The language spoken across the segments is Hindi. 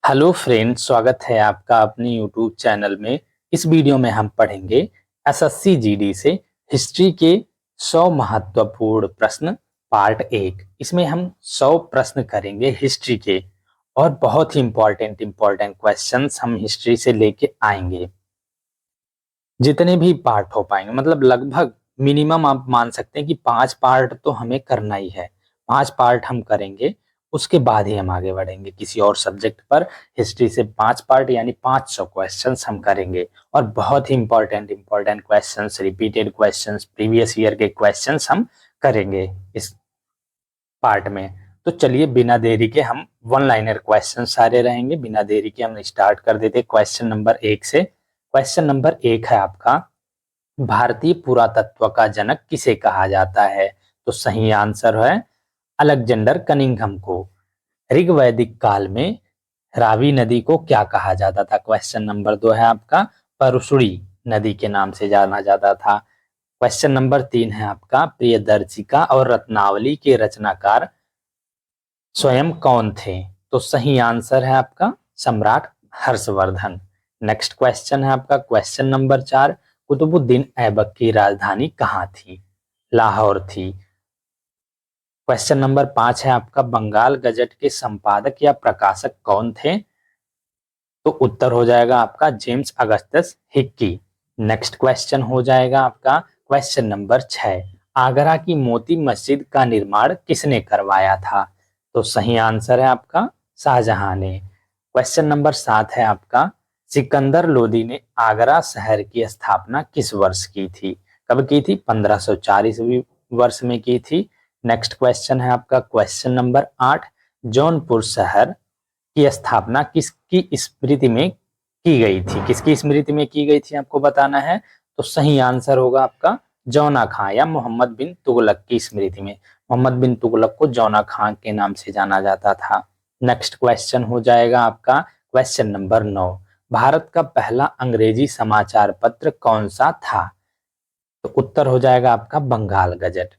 हेलो फ्रेंड, स्वागत है आपका अपने यूट्यूब चैनल में। इस वीडियो में हम पढ़ेंगे एसएससी जीडी से हिस्ट्री के 100 महत्वपूर्ण प्रश्न पार्ट 1। इसमें हम 100 प्रश्न करेंगे हिस्ट्री के और बहुत ही इंपॉर्टेंट क्वेश्चंस हम हिस्ट्री से लेके आएंगे। जितने भी पार्ट हो पाएंगे, मतलब लगभग मिनिमम आप मान सकते हैं कि 5 पार्ट तो हमें करना ही है। 5 पार्ट हम करेंगे, उसके बाद ही हम आगे बढ़ेंगे किसी और सब्जेक्ट पर। हिस्ट्री से 5 पार्ट यानी 500 क्वेश्चंस हम करेंगे और बहुत ही important questions, repeated questions, previous year के क्वेश्चंस हम करेंगे इस पार्ट में। तो चलिए बिना देरी के हम वन लाइनर क्वेश्चन सारे रहेंगे, बिना देरी के हम स्टार्ट कर देते क्वेश्चन नंबर 1 से। क्वेश्चन नंबर 1 है आपका, भारतीय पुरातत्व का जनक किसे कहा जाता है? तो सही आंसर है अलेक्जेंडर कनिंघम को। ऋग्वैदिक काल में रावी नदी को क्या कहा जाता था? क्वेश्चन नंबर 2 है आपका, परशुड़ी नदी के नाम से जाना जाता था। क्वेश्चन नंबर 3 है आपका, प्रियदर्शिका और रत्नावली के रचनाकार स्वयं कौन थे? तो सही आंसर है आपका सम्राट हर्षवर्धन। नेक्स्ट क्वेश्चन है आपका क्वेश्चन नंबर 4, कुतुबुद्दीन ऐबक की राजधानी कहाँ थी? लाहौर थी। क्वेश्चन नंबर 5 है आपका, बंगाल गजट के संपादक या प्रकाशक कौन थे? तो उत्तर हो जाएगा आपका James Augustus Hickey. Next question हो जाएगा आपका क्वेश्चन नंबर 6, आगरा की मोती मस्जिद का निर्माण किसने करवाया था? तो सही आंसर है आपका शाहजहां ने। क्वेश्चन नंबर 7 है आपका, सिकंदर लोदी ने आगरा शहर की स्थापना किस वर्ष की थी? कब की थी? 1504 ईस्वी वर्ष में की थी। नेक्स्ट क्वेश्चन है आपका क्वेश्चन नंबर 8, जौनपुर शहर की स्थापना किसकी स्मृति में की गई थी? किसकी स्मृति में की गई थी आपको बताना है। तो सही आंसर होगा आपका जौना खां या मोहम्मद बिन तुगलक की स्मृति में। मोहम्मद बिन तुगलक को जौना खां के नाम से जाना जाता था। नेक्स्ट क्वेश्चन हो जाएगा आपका क्वेश्चन नंबर 9, भारत का पहला अंग्रेजी समाचार पत्र कौन सा था? तो उत्तर हो जाएगा आपका बंगाल गजट।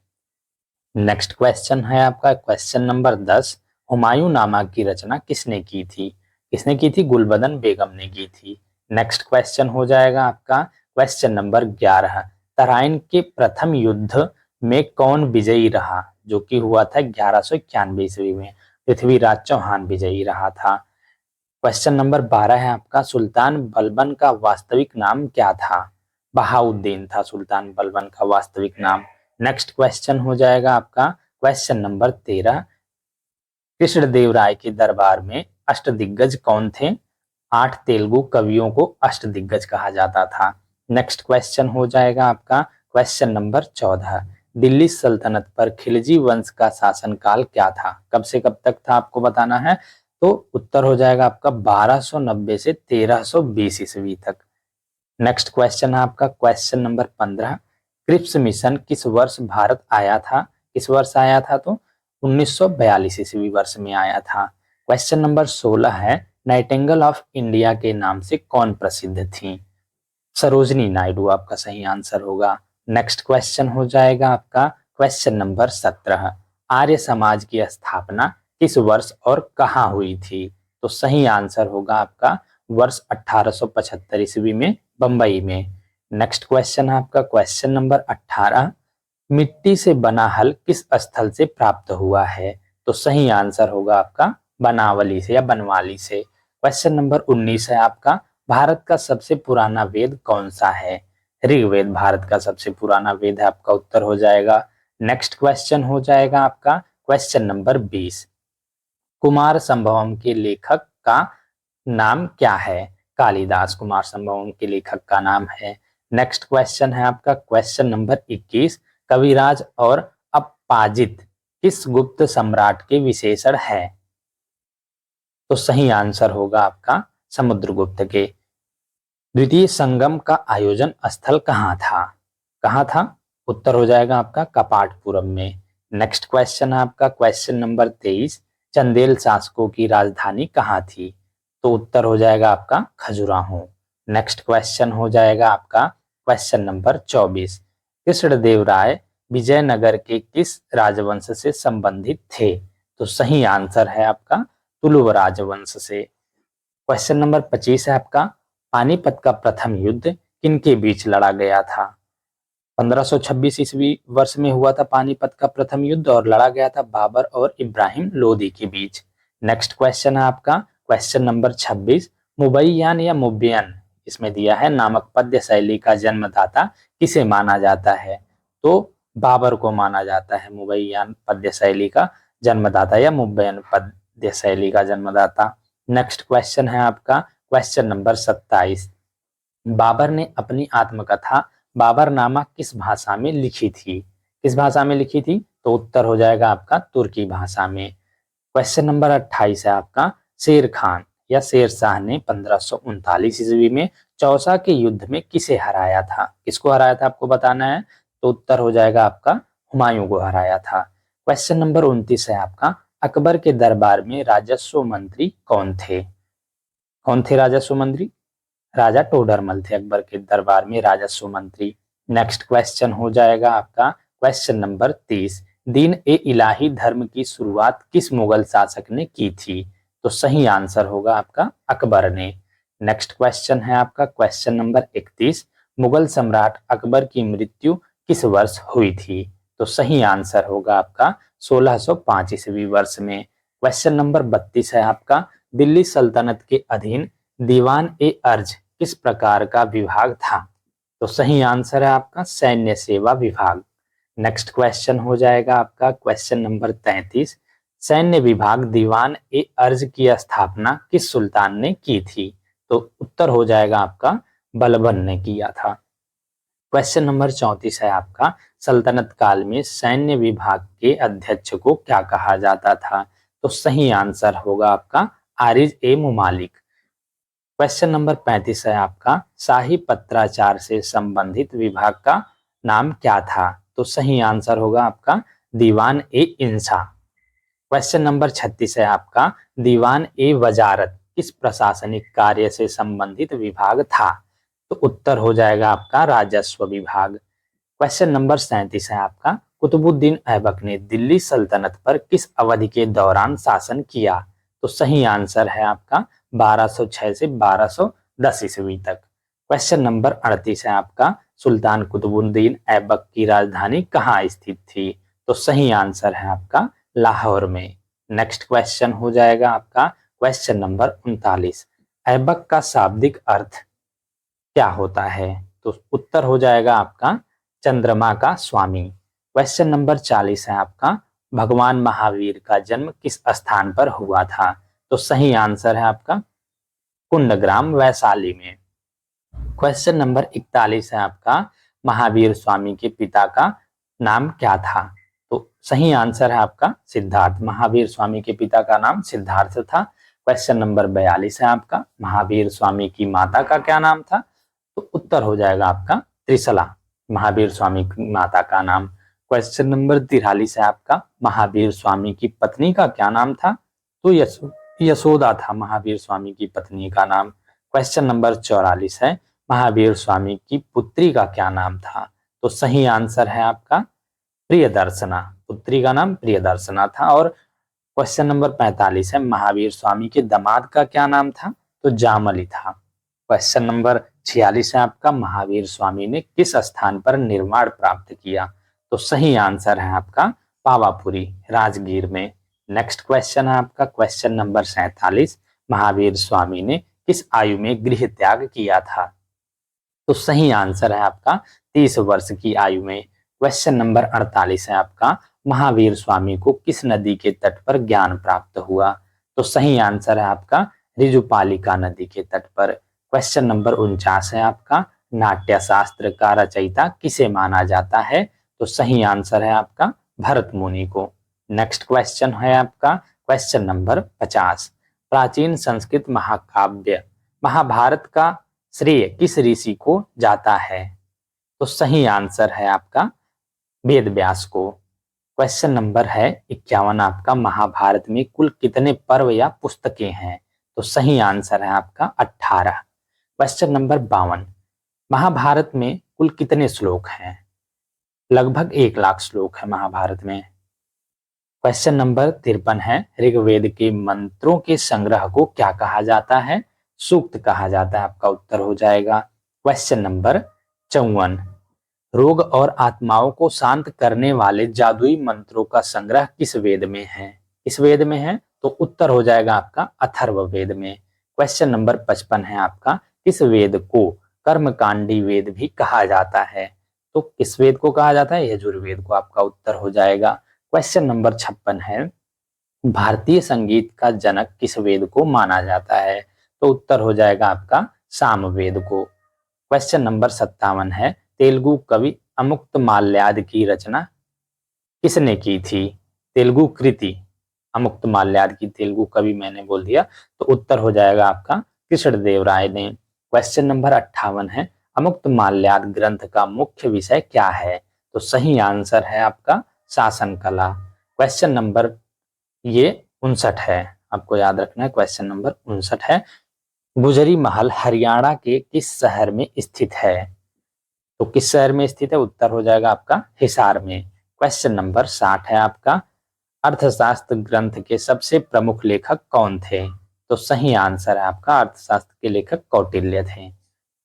नेक्स्ट क्वेश्चन है आपका क्वेश्चन नंबर 10, हुमायूं नामा की रचना किसने की थी? किसने की थी? गुलबदन बेगम ने की थी। नेक्स्ट क्वेश्चन हो जाएगा आपका क्वेश्चन नंबर 11, तराइन के प्रथम युद्ध में कौन विजयी रहा? जो कि हुआ था 1191 ईस्वी में, पृथ्वीराज चौहान विजयी रहा था। क्वेश्चन नंबर 12 है आपका, सुल्तान बलबन का वास्तविक नाम क्या था? बहाउद्दीन था सुल्तान बलबन का वास्तविक नाम। नेक्स्ट क्वेश्चन हो जाएगा आपका क्वेश्चन नंबर 13, कृष्णदेवराय के दरबार में अष्टदिग्गज कौन थे? 8 तेलुगु कवियों को अष्टदिग्गज कहा जाता था। नेक्स्ट क्वेश्चन हो जाएगा आपका क्वेश्चन नंबर 14, दिल्ली सल्तनत पर खिलजी वंश का शासनकाल क्या था? कब से कब तक था आपको बताना है। तो उत्तर हो जाएगा आपका 1290 से 1320 ईस्वी तक। नेक्स्ट क्वेश्चन है आपका क्वेश्चन नंबर 15, क्रिप्स मिशन किस वर्ष भारत आया था? किस वर्ष आया था? तो 1942 ईस्वी वर्ष में आया था। क्वेश्चन नंबर 16 है, नाइटिंगेल ऑफ इंडिया के नाम से कौन प्रसिद्ध थी? सरोजनी नायडू आपका सही आंसर होगा। नेक्स्ट क्वेश्चन हो जाएगा आपका क्वेश्चन नंबर 17, आर्य समाज की स्थापना किस वर्ष और कहाँ हुई थी? तो सही आंसर होगा आपका वर्ष 1875 ईस्वी में, बंबई में। नेक्स्ट क्वेश्चन है आपका क्वेश्चन नंबर 18, मिट्टी से बना हल किस स्थल से प्राप्त हुआ है? तो सही आंसर होगा आपका बनावली से या बनवाली से। क्वेश्चन नंबर 19 है आपका, भारत का सबसे पुराना वेद कौन सा है? ऋग्वेद भारत का सबसे पुराना वेद है, आपका उत्तर हो जाएगा। नेक्स्ट क्वेश्चन हो जाएगा आपका क्वेश्चन नंबर 20, कुमार संभवम के लेखक का नाम क्या है? कालिदास कुमार संभवम के लेखक का नाम है। नेक्स्ट क्वेश्चन है आपका क्वेश्चन नंबर 21, कविराज और अपाजित किस गुप्त सम्राट के विशेषण है? तो सही आंसर होगा आपका समुद्रगुप्त के। द्वितीय संगम का आयोजन स्थल कहाँ था? कहाँ था? उत्तर हो जाएगा आपका कपाटपुरम में। नेक्स्ट क्वेश्चन है आपका क्वेश्चन नंबर 23, चंदेल शासकों की राजधानी कहाँ थी? तो उत्तर हो जाएगा आपका खजुराहो। नेक्स्ट क्वेश्चन हो जाएगा आपका क्वेश्चन नंबर 24, कृष्णदेवराय विजयनगर के किस राजवंश से संबंधित थे? तो सही आंसर है आपका तुलुव राजवंश से। क्वेश्चन नंबर 25 है आपका, पानीपत का प्रथम युद्ध किनके बीच लड़ा गया था? 1526 ईस्वी वर्ष में हुआ था पानीपत का प्रथम युद्ध और लड़ा गया था बाबर और इब्राहिम लोदी के बीच। नेक्स्ट क्वेश्चन है आपका क्वेश्चन नंबर 26, मुबैयान या मुब्बियन इसमें दिया है नामक पद्य शैली का जन्मदाता किसे माना जाता है? तो बाबर को माना जाता है मुबैयान पद्य शैली का जन्मदाता या मुब्बयन पद्य शैली का जन्मदाता। नेक्स्ट क्वेश्चन है आपका क्वेश्चन नंबर 27, बाबर ने अपनी आत्मकथा बाबरनामा किस भाषा में लिखी थी? किस भाषा में लिखी थी? तो उत्तर हो जाएगा आपका तुर्की भाषा में। क्वेश्चन नंबर 28 है आपका, शेर खान या शेर शाह ने 1539 ईस्वी में चौसा के युद्ध में किसे हराया था? किसको हराया था आपको बताना है, तो उत्तर हो जाएगा आपका हुमायूं को हराया था। क्वेश्चन नंबर 29 है आपका, अकबर के दरबार में राजस्व मंत्री कौन थे? कौन थे राजस्व मंत्री? राजा टोडरमल थे अकबर के दरबार में राजस्व मंत्री। नेक्स्ट क्वेश्चन हो जाएगा आपका क्वेश्चन नंबर 30, दीन ए इलाही धर्म की शुरुआत किस मुगल शासक ने की थी? तो सही आंसर होगा आपका अकबर ने। नेक्स्ट क्वेश्चन है आपका क्वेश्चन नंबर 31, मुगल सम्राट अकबर की मृत्यु किस वर्ष हुई थी? तो सही आंसर होगा आपका 1605 ईस्वी वर्ष में। क्वेश्चन नंबर 32 है आपका, दिल्ली सल्तनत के अधीन दीवान ए अर्ज किस प्रकार का विभाग था? तो सही आंसर है आपका सैन्य सेवा विभाग। नेक्स्ट क्वेश्चन हो जाएगा आपका क्वेश्चन नंबर 33, सैन्य विभाग दीवान ए अर्ज की स्थापना किस सुल्तान ने की थी? तो उत्तर हो जाएगा आपका बलबन ने किया था। क्वेश्चन नंबर 34 है आपका, सल्तनत काल में सैन्य विभाग के अध्यक्ष को क्या कहा जाता था? तो सही आंसर होगा आपका आरिज ए मुमालिक। क्वेश्चन नंबर 35 है आपका, शाही पत्राचार से संबंधित विभाग का नाम क्या था? तो सही आंसर होगा आपका दीवान ए इंसा। क्वेश्चन नंबर 36 है आपका, दीवान ए वजारत किस प्रशासनिक कार्य से संबंधित विभाग था? तो उत्तर हो जाएगा आपका राजस्व विभाग। क्वेश्चन नंबर 37 है आपका, कुतुबुद्दीन ऐबक ने दिल्ली सल्तनत पर किस अवधि के दौरान शासन किया? तो सही आंसर है आपका 1206 से 1210 ईस्वी तक। क्वेश्चन नंबर 38 है आपका, सुल्तान कुतुबुद्दीन ऐबक की राजधानी कहाँ स्थित थी? तो सही आंसर है आपका लाहौर में। नेक्स्ट क्वेश्चन हो जाएगा आपका क्वेश्चन नंबर 39, ऐबक का शाब्दिक अर्थ क्या होता है? तो उत्तर हो जाएगा आपका चंद्रमा का स्वामी। क्वेश्चन नंबर 40 है आपका, भगवान महावीर का जन्म किस स्थान पर हुआ था? तो सही आंसर है आपका कुंडग्राम वैशाली में। क्वेश्चन नंबर 41 है आपका, महावीर स्वामी के पिता का नाम क्या था? तो सही आंसर है आपका सिद्धार्थ। महावीर स्वामी के पिता का नाम सिद्धार्थ था। क्वेश्चन नंबर 42 है आपका, महावीर स्वामी की माता का क्या नाम था? तो उत्तर हो जाएगा आपका त्रिशला, महावीर स्वामी की माता का नाम। क्वेश्चन नंबर 43 है आपका, महावीर स्वामी की पत्नी का क्या नाम था? तो यशोदा था महावीर स्वामी की पत्नी का नाम। क्वेश्चन नंबर 44 है, महावीर स्वामी की पुत्री का क्या नाम था? तो सही आंसर है आपका प्रियदर्शना, पुत्री का नाम प्रियदर्शना था। और क्वेश्चन नंबर 45 है, महावीर स्वामी के दामाद का क्या नाम था? तो जामली था। क्वेश्चन नंबर 46 है आपका, महावीर स्वामी ने किस स्थान पर निर्वाण प्राप्त किया? तो सही आंसर है आपका पावापुरी राजगीर में। नेक्स्ट क्वेश्चन है आपका क्वेश्चन नंबर 47, महावीर स्वामी ने किस आयु में गृह त्याग किया था? तो सही आंसर है आपका 30 वर्ष की आयु में। क्वेश्चन नंबर 48 है आपका, महावीर स्वामी को किस नदी के तट पर ज्ञान प्राप्त हुआ? तो सही आंसर है आपका ऋजुपालिका नदी के तट पर। क्वेश्चन नंबर 49 है आपका, नाट्य शास्त्र का रचयिता किसे माना जाता है? तो सही आंसर है आपका भरत मुनि को। नेक्स्ट क्वेश्चन है आपका क्वेश्चन नंबर 50, प्राचीन संस्कृत महाकाव्य महाभारत का श्रेय किस ऋषि को जाता है? तो सही आंसर है आपका वेद व्यास को। क्वेश्चन नंबर है 51 आपका, महाभारत में कुल कितने पर्व या पुस्तकें हैं? तो सही आंसर है आपका 18। क्वेश्चन नंबर 52, महाभारत में कुल कितने श्लोक हैं? लगभग 1 लाख श्लोक है महाभारत में। क्वेश्चन नंबर 53 है, ऋग्वेद के मंत्रों के संग्रह को क्या कहा जाता है? सूक्त कहा जाता है? आपका उत्तर हो जाएगा क्वेश्चन नंबर 54। रोग और आत्माओं को शांत करने वाले जादुई मंत्रों का संग्रह किस वेद में है? इस वेद में है तो उत्तर हो जाएगा आपका अथर्ववेद में। क्वेश्चन नंबर 55 है आपका, किस वेद को कर्मकांडी वेद भी कहा जाता है? तो किस वेद को कहा जाता है? यजुर्वेद को। आपका उत्तर हो जाएगा। क्वेश्चन नंबर 56 है, भारतीय संगीत का जनक किस वेद को माना जाता है? तो उत्तर हो जाएगा आपका सामवेद को। क्वेश्चन नंबर 57 है, तेलुगु कवि अमुक्तमाल्याद की रचना किसने की थी? तेलुगु कृति अमुक्तमाल्याद की तेलुगु कवि मैंने बोल दिया, तो उत्तर हो जाएगा आपका कृष्णदेवराय ने। क्वेश्चन नंबर 58 है, अमुक्तमाल्याद ग्रंथ का मुख्य विषय क्या है? तो सही आंसर है आपका शासन कला। क्वेश्चन नंबर ये 59 है, आपको याद रखना है। क्वेश्चन नंबर 59 है, गुजरी महल हरियाणा के किस शहर में स्थित है? तो किस शहर में स्थित है? उत्तर हो जाएगा आपका हिसार में। क्वेश्चन नंबर 60 है आपका, अर्थशास्त्र ग्रंथ के सबसे प्रमुख लेखक कौन थे? तो सही आंसर है आपका अर्थशास्त्र के लेखक कौटिल्य थे।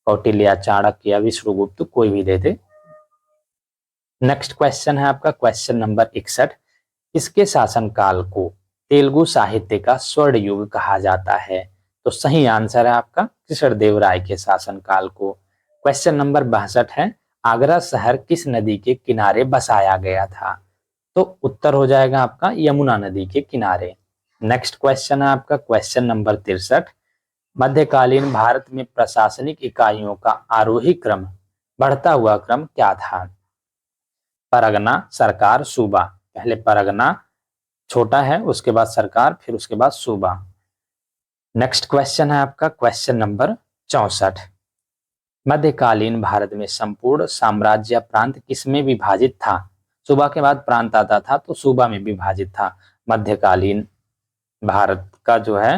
कौटिल्य, चाणक्य या विष्णुगुप्त, कोई भी दे दे। नेक्स्ट क्वेश्चन है आपका क्वेश्चन नंबर 61, इसके शासनकाल को तेलुगु साहित्य का स्वर्ण युग कहा जाता है? तो सही आंसर है आपका कृष्णदेवराय के शासनकाल को। क्वेश्चन नंबर 62 है, आगरा शहर किस नदी के किनारे बसाया गया था? तो उत्तर हो जाएगा आपका यमुना नदी के किनारे। नेक्स्ट क्वेश्चन है आपका क्वेश्चन नंबर 63, मध्यकालीन भारत में प्रशासनिक इकाइयों का आरोही क्रम, बढ़ता हुआ क्रम क्या था? परगना, सरकार, सूबा। पहले परगना छोटा है, उसके बाद सरकार, फिर उसके बाद सूबा। नेक्स्ट क्वेश्चन है आपका क्वेश्चन नंबर 64, मध्यकालीन भारत में संपूर्ण साम्राज्य प्रांत किसमें विभाजित था? सूबा के बाद प्रांत आता था, तो सूबा में विभाजित था। मध्यकालीन भारत का जो है,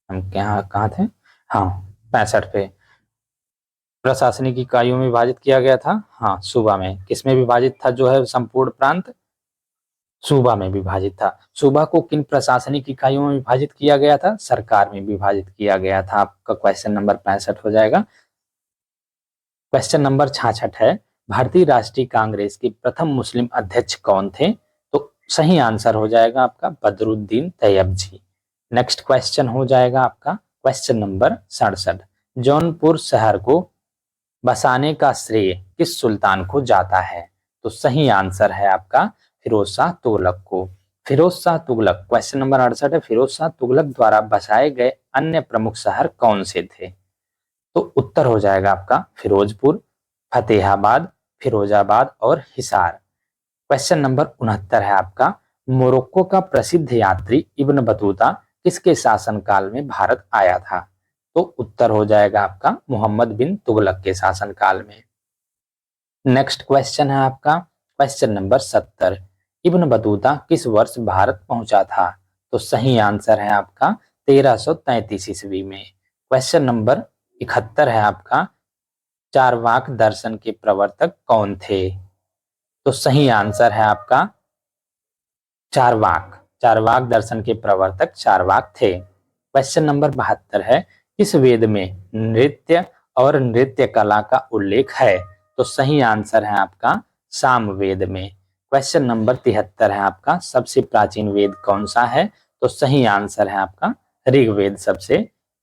हम कहाँ थे? हाँ, 65 पे। प्रशासनिक इकाइयों में विभाजित किया गया था। हाँ, सूबा में। किसमें विभाजित था जो है संपूर्ण प्रांत? सूबा में विभाजित था। सूबा को किन प्रशासनिक इकाइयों में विभाजित किया गया था? सरकार में विभाजित किया गया था। आपका क्वेश्चन नंबर 65 हो जाएगा। क्वेश्चन नंबर 66 है, भारतीय राष्ट्रीय कांग्रेस के प्रथम मुस्लिम अध्यक्ष कौन थे? तो सही आंसर हो जाएगा आपका बदरुद्दीन तैयब जी। नेक्स्ट क्वेश्चन हो जाएगा आपका क्वेश्चन नंबर 67, जौनपुर शहर को बसाने का श्रेय किस सुल्तान को जाता है? तो सही आंसर है आपका फिरोज शाह तुगलक को। फिरोज शाह तुगलक, क्वेश्चन नंबर 68 है, फिरोज शाह तुगलक द्वारा बसाए गए अन्य प्रमुख शहर कौन से थे? तो उत्तर हो जाएगा आपका फिरोजपुर, फतेहाबाद, फिरोजाबाद और हिसार। क्वेश्चन नंबर 69 है आपका, मोरक्को का प्रसिद्ध यात्री इब्न बतूता किसके शासनकाल में भारत आया था? तो उत्तर हो जाएगा आपका मोहम्मद बिन तुगलक के शासनकाल में। नेक्स्ट क्वेश्चन है आपका क्वेश्चन नंबर 70, इब्न बतूता किस वर्ष भारत पहुंचा था? तो सही आंसर है आपका 1333 ईस्वी में। क्वेश्चन नंबर 71 है आपका, चारवाक दर्शन के प्रवर्तक कौन थे? तो सही आंसर है आपका चारवाक। चारवाक दर्शन के प्रवर्तक चारवाक थे। क्वेश्चन नंबर 72 है, किस वेद में नृत्य और नृत्य कला का उल्लेख है? तो सही आंसर है आपका सामवेद में। क्वेश्चन नंबर 73 है आपका, सबसे प्राचीन वेद कौन सा है? तो सही आंसर है आपका ऋग्वेद सबसे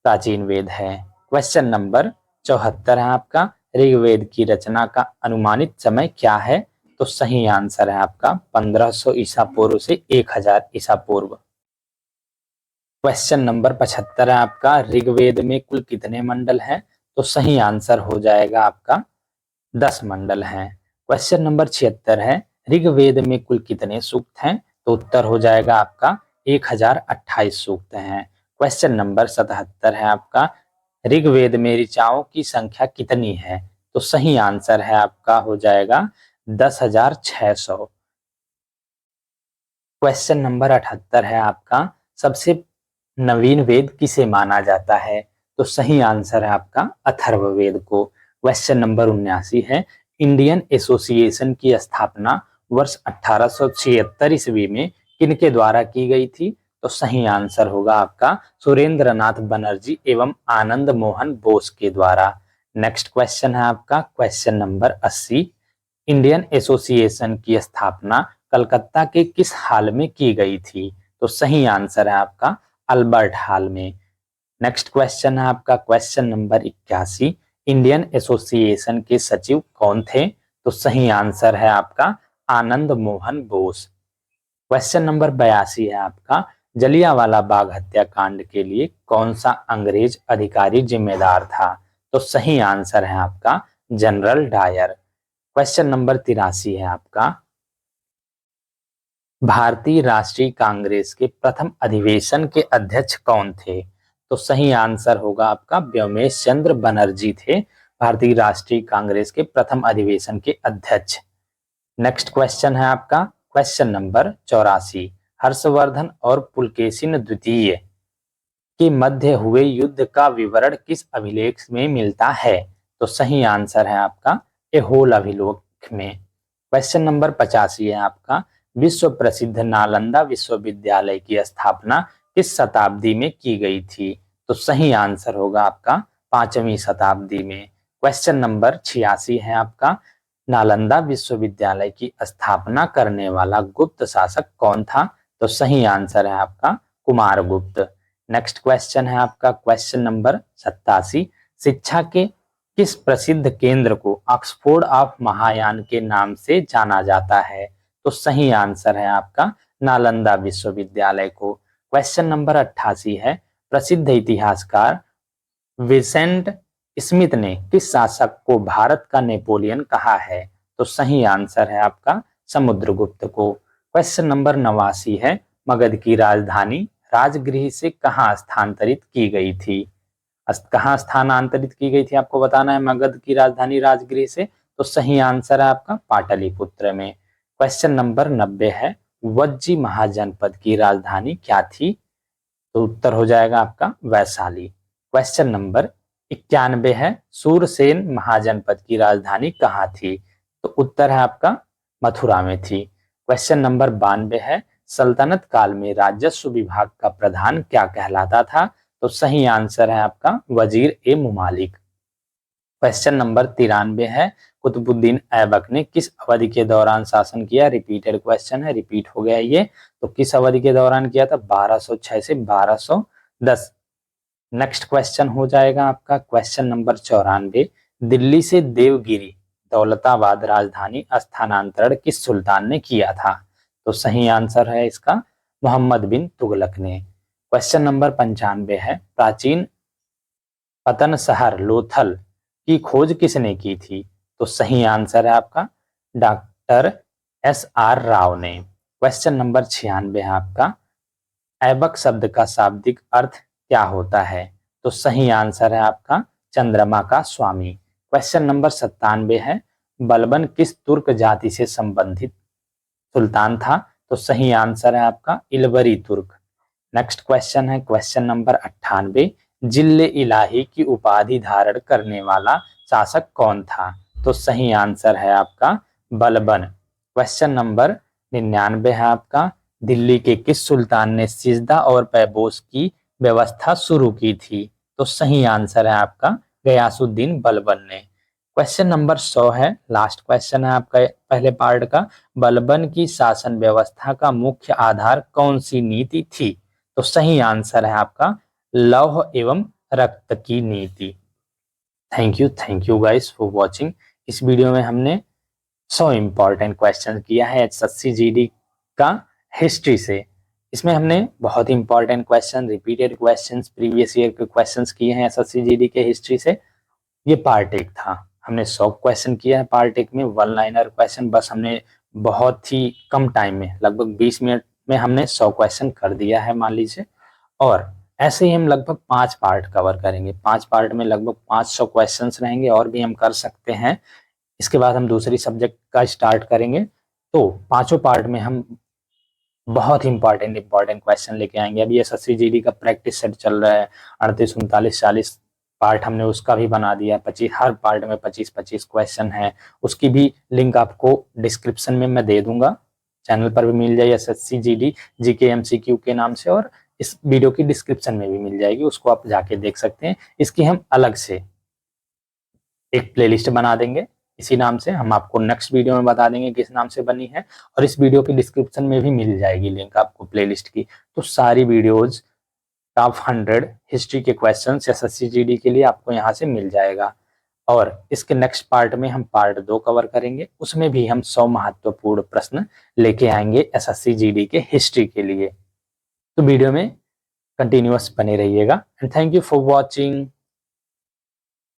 प्राचीन वेद है। क्वेश्चन नंबर 74 है आपका, ऋग्वेद की रचना का अनुमानित समय क्या है? तो सही आंसर है आपका 1500 ईसा पूर्व से 1000 ईसा पूर्व। क्वेश्चन नंबर 75 है आपका, ऋग्वेद में कुल कितने मंडल हैं? तो सही आंसर हो जाएगा आपका 10 मंडल हैं। क्वेश्चन नंबर 76 है, ऋग्वेद में कुल कितने सूक्त हैं? तो उत्तर हो जाएगा आपका 1028 सूक्त हैं। क्वेश्चन नंबर 77 है आपका, ऋग्वेद में ऋचाओं की संख्या कितनी है? तो सही आंसर है आपका हो जाएगा 10,600। क्वेश्चन नंबर 78 है आपका, सबसे नवीन वेद किसे माना जाता है? तो सही आंसर है आपका अथर्ववेद को। क्वेश्चन नंबर 79 है, इंडियन एसोसिएशन की स्थापना वर्ष 1876 ईस्वी में किनके द्वारा की गई थी? तो सही आंसर होगा आपका सुरेंद्रनाथ बनर्जी एवं आनंद मोहन बोस के द्वारा। नेक्स्ट क्वेश्चन है आपका क्वेश्चन नंबर 80। इंडियन एसोसिएशन की स्थापना कलकत्ता के किस हाल में की गई थी? तो सही आंसर है आपका अल्बर्ट हॉल में। नेक्स्ट क्वेश्चन है आपका क्वेश्चन नंबर 81। इंडियन एसोसिएशन के सचिव कौन थे? तो सही आंसर है आपका आनंद मोहन बोस। क्वेश्चन नंबर 82 है आपका जलियांवाला बाग हत्याकांड के लिए कौन सा अंग्रेज अधिकारी जिम्मेदार था? तो सही आंसर है आपका जनरल डायर। क्वेश्चन नंबर 83 है आपका भारतीय राष्ट्रीय कांग्रेस के प्रथम अधिवेशन के अध्यक्ष कौन थे? तो सही आंसर होगा आपका व्योमेश चंद्र बनर्जी थे भारतीय राष्ट्रीय कांग्रेस के प्रथम अधिवेशन के अध्यक्ष। नेक्स्ट क्वेश्चन है आपका क्वेश्चन नंबर 84। हर्षवर्धन और पुलकेशिन द्वितीय के मध्य हुए युद्ध का विवरण किस अभिलेख में मिलता है? तो सही आंसर है आपका एहोल अभिलेख में। क्वेश्चन नंबर 85 है आपका विश्व प्रसिद्ध नालंदा विश्वविद्यालय की स्थापना किस शताब्दी में की गई थी? तो सही आंसर होगा आपका 5वीं शताब्दी में। क्वेश्चन नंबर 86 है आपका नालंदा विश्वविद्यालय की स्थापना करने वाला गुप्त शासक कौन था? तो सही आंसर है आपका कुमारगुप्त। नेक्स्ट क्वेश्चन है आपका क्वेश्चन नंबर 87। शिक्षा के किस प्रसिद्ध केंद्र को ऑक्सफोर्ड ऑफ महायान के नाम से जाना जाता है? तो सही आंसर है आपका नालंदा विश्वविद्यालय को। क्वेश्चन नंबर 88 है प्रसिद्ध इतिहासकार विसेंट स्मिथ ने किस शासक को भारत का नेपोलियन कहा है? तो सही आंसर है आपका समुद्रगुप्त को। क्वेश्चन नंबर 89 है मगध की राजधानी राजगृह से कहाँ स्थानांतरित की गई थी? कहाँ स्थानांतरित की गई थी आपको बताना है मगध की राजधानी राजगृह से। तो सही आंसर है आपका पाटलिपुत्र में। क्वेश्चन नंबर 90 है वज्जी महाजनपद की राजधानी क्या थी? तो उत्तर हो जाएगा आपका वैशाली। क्वेश्चन नंबर 91 है सूरसेन महाजनपद की राजधानी कहाँ थी? तो उत्तर है आपका मथुरा में थी। क्वेश्चन नंबर 92 है सल्तनत काल में राजस्व विभाग का प्रधान क्या कहलाता था? तो सही आंसर है आपका वजीर ए मुमालिक। क्वेश्चन नंबर 93 है कुतुबुद्दीन ऐबक ने किस अवधि के दौरान शासन किया? रिपीटेड क्वेश्चन है, रिपीट हो गया ये। तो किस अवधि के दौरान किया था? 1206 से 1210। नेक्स्ट क्वेश्चन हो जाएगा आपका क्वेश्चन नंबर 94। दिल्ली से देवगिरी दौलताबाद राजधानी स्थानांतरण किस सुल्तान ने किया था? तो सही आंसर है इसका मोहम्मद बिन तुगलक ने। क्वेश्चन नंबर 95 है प्राचीन पतन शहर लोथल की खोज किसने की थी? तो सही आंसर है आपका डॉक्टर SR राव ने। क्वेश्चन नंबर 96 है आपका ऐबक शब्द का शाब्दिक अर्थ क्या होता है? तो सही आंसर है आपका चंद्रमा का स्वामी। क्वेश्चन नंबर 97 है बलबन किस तुर्क जाति से संबंधित सुल्तान था? तो सही आंसर है आपका इलबरी तुर्क। नेक्स्ट क्वेश्चन है क्वेश्चन नंबर 98। जिल्ले इलाही की उपाधि धारण करने वाला शासक कौन था? तो सही आंसर है आपका बलबन। क्वेश्चन नंबर 99 है आपका दिल्ली के किस सुल्तान ने सिजदा और पैबोस की व्यवस्था शुरू की थी? तो सही आंसर है आपका गयासुद्दीन बलबन ने। क्वेश्चन नंबर 100 है लास्ट क्वेश्चन है आपका पहले पार्ट का बलबन की शासन व्यवस्था का मुख्य आधार कौन सी नीति थी? तो सही आंसर है आपका लौह एवं रक्त की नीति। Thank you guys for watching. इस वीडियो में हमने 100 इंपॉर्टेंट क्वेश्चन किया है एसएससी जीडी का हिस्ट्री से। इसमें हमने बहुत important question repeated questions previous year के क्वेश्चंस किए हैं एसएससी जीडी के हिस्ट्री से। ये पार्ट 1 था। हमने 100 क्वेश्चन किया है पार्ट 1 में, वन लाइनर क्वेश्चन बस हमने बहुत ही कम टाइम में लगभग 20 मिनट में हमने 100 क्वेश्चन कर दिया है मान लीजिए। और ऐसे ही हम लगभग 5 पार्ट कवर करेंगे। 5 पार्ट में लगभग 500 क्वेश्चंस रहेंगे और भी हम कर सकते हैं। इसके बाद हम दूसरी सब्जेक्ट का स्टार्ट करेंगे। तो पांचों पार्ट में हम बहुत इंपॉर्टेंट क्वेश्चन लेके आएंगे। अभी एसएससी जीडी का प्रैक्टिस सेट चल रहा है 38, 39, 40 पार्ट हमने उसका भी बना दिया। 25 हर पार्ट में 25-25 क्वेश्चन है। उसकी भी लिंक आपको डिस्क्रिप्शन में मैं दे दूंगा। चैनल पर भी मिल जाएगी एसएससी जीडी जीके एमसीक्यू के नाम से, और इस वीडियो की डिस्क्रिप्शन में भी मिल जाएगी, उसको आप जाके देख सकते हैं। इसकी हम अलग से एक प्लेलिस्ट बना देंगे इसी नाम से, हम आपको नेक्स्ट वीडियो में बता देंगे किस नाम से बनी है, और इस वीडियो की डिस्क्रिप्शन में भी मिल जाएगी लिंक आपको प्लेलिस्ट की। तो सारी वीडियोज टॉप 100 हिस्ट्री के क्वेश्चंस एसएससी जीडी के लिए आपको यहाँ से मिल जाएगा। और इसके नेक्स्ट पार्ट में हम पार्ट 2 कवर करेंगे, उसमें भी हम 100 महत्वपूर्ण प्रश्न लेके आएंगे एसएससी जीडी के हिस्ट्री के लिए। तो वीडियो में कंटिन्यूअस बने रहिएगा, and thank you for watching.